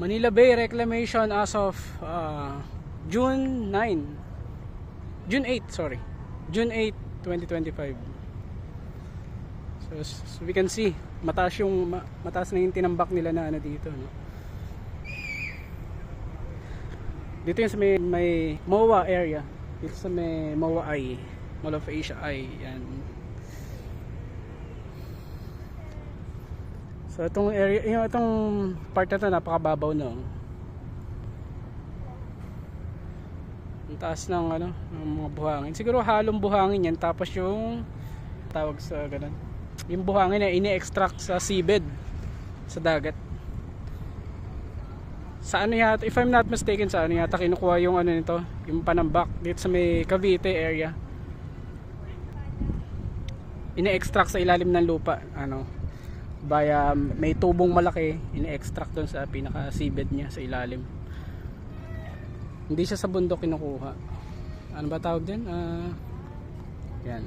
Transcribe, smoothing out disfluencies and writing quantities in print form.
Manila Bay reclamation as of June 8, sorry. June 8, 2025. So we can see, mataas na yung tinambak nila na ano dito, no? Dito yung sa may MOA area. Dito sa may MOA I, Mall of Asia I, yan. So itong area, itong part na to napakababaw na. Ang taas ng ano, ng mga buhangin. Siguro halong buhangin yan, tapos yung tawag sa ganun. Yung buhangin na ini-extract sa seabed sa dagat. Sa ano yata, if I'm not mistaken, sa ano yata kinukuha yung ano nito, yung panambak dito sa may Cavite area. Ini-extract sa ilalim ng lupa, ano, via may tubong malaki, ini-extract doon sa pinaka seabed niya sa ilalim. Hindi siya sa bundok kinukuha. Ano ba tawag din? Yan.